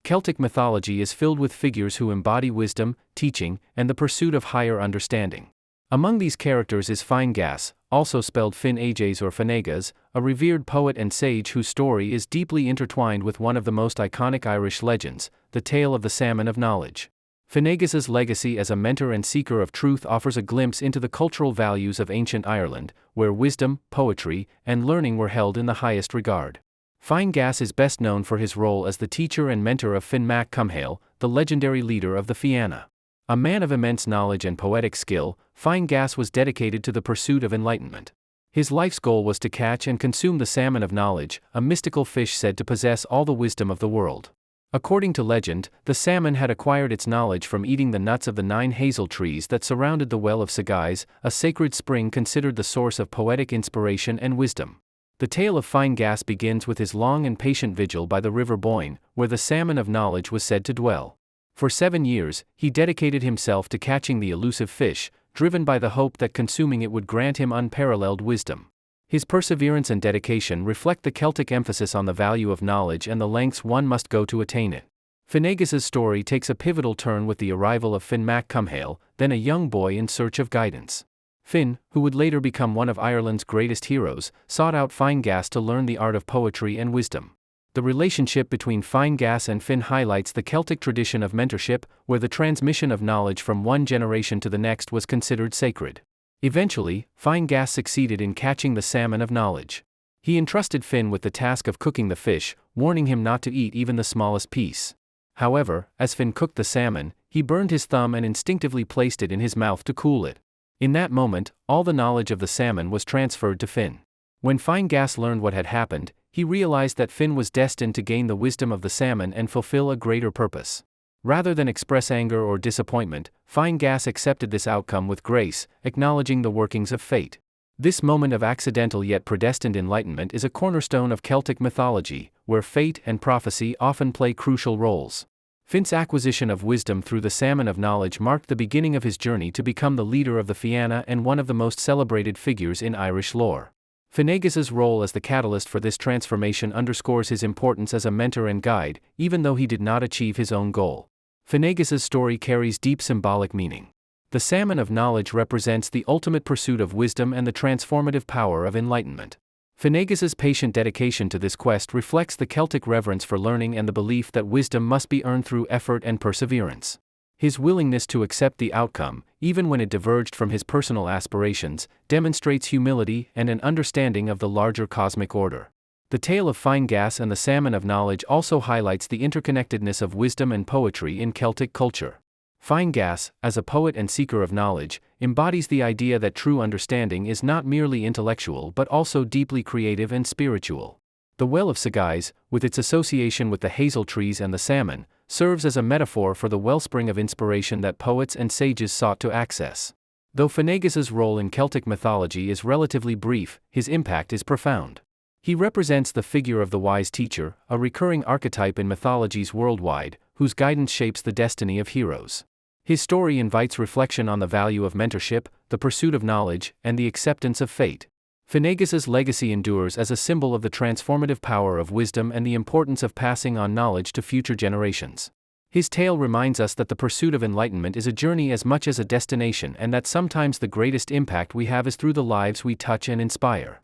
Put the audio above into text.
Celtic mythology is filled with figures who embody wisdom, teaching, and the pursuit of higher understanding. Among these characters is Finegas, also spelled Finn Eces or Finnegas, a revered poet and sage whose story is deeply intertwined with one of the most iconic Irish legends, the tale of the Salmon of Knowledge. Finnegas's legacy as a mentor and seeker of truth offers a glimpse into the cultural values of ancient Ireland, where wisdom, poetry, and learning were held in the highest regard. Finegas is best known for his role as the teacher and mentor of Finn Eces, the legendary leader of the Fianna. A man of immense knowledge and poetic skill, Finegas was dedicated to the pursuit of enlightenment. His life's goal was to catch and consume the Salmon of Knowledge, a mystical fish said to possess all the wisdom of the world. According to legend, the salmon had acquired its knowledge from eating the nuts of the 9 hazel trees that surrounded the Well of Sagais, a sacred spring considered the source of poetic inspiration and wisdom. The tale of Finegas begins with his long and patient vigil by the River Boyne, where the Salmon of Knowledge was said to dwell. For 7 years, he dedicated himself to catching the elusive fish, driven by the hope that consuming it would grant him unparalleled wisdom. His perseverance and dedication reflect the Celtic emphasis on the value of knowledge and the lengths one must go to attain it. Finnegas's story takes a pivotal turn with the arrival of Finn Eces, then a young boy in search of guidance. Finn, who would later become one of Ireland's greatest heroes, sought out Finegas to learn the art of poetry and wisdom. The relationship between Finegas and Finn highlights the Celtic tradition of mentorship, where the transmission of knowledge from one generation to the next was considered sacred. Eventually, Finegas succeeded in catching the Salmon of Knowledge. He entrusted Finn with the task of cooking the fish, warning him not to eat even the smallest piece. However, as Finn cooked the salmon, he burned his thumb and instinctively placed it in his mouth to cool it. In that moment, all the knowledge of the salmon was transferred to Finn. When Finegas learned what had happened, he realized that Finn was destined to gain the wisdom of the salmon and fulfill a greater purpose. Rather than express anger or disappointment, Finegas accepted this outcome with grace, acknowledging the workings of fate. This moment of accidental yet predestined enlightenment is a cornerstone of Celtic mythology, where fate and prophecy often play crucial roles. Finn's acquisition of wisdom through the Salmon of Knowledge marked the beginning of his journey to become the leader of the Fianna and one of the most celebrated figures in Irish lore. Finnegas's role as the catalyst for this transformation underscores his importance as a mentor and guide, even though he did not achieve his own goal. Finnegas's story carries deep symbolic meaning. The Salmon of Knowledge represents the ultimate pursuit of wisdom and the transformative power of enlightenment. Finnegas's patient dedication to this quest reflects the Celtic reverence for learning and the belief that wisdom must be earned through effort and perseverance. His willingness to accept the outcome, even when it diverged from his personal aspirations, demonstrates humility and an understanding of the larger cosmic order. The tale of Finegas and the Salmon of Knowledge also highlights the interconnectedness of wisdom and poetry in Celtic culture. Finegas, as a poet and seeker of knowledge, embodies the idea that true understanding is not merely intellectual but also deeply creative and spiritual. The Well of Sagais, with its association with the hazel trees and the salmon, serves as a metaphor for the wellspring of inspiration that poets and sages sought to access. Though Finnegas's role in Celtic mythology is relatively brief, his impact is profound. He represents the figure of the wise teacher, a recurring archetype in mythologies worldwide, whose guidance shapes the destiny of heroes. His story invites reflection on the value of mentorship, the pursuit of knowledge, and the acceptance of fate. Finnegas's legacy endures as a symbol of the transformative power of wisdom and the importance of passing on knowledge to future generations. His tale reminds us that the pursuit of enlightenment is a journey as much as a destination and that sometimes the greatest impact we have is through the lives we touch and inspire.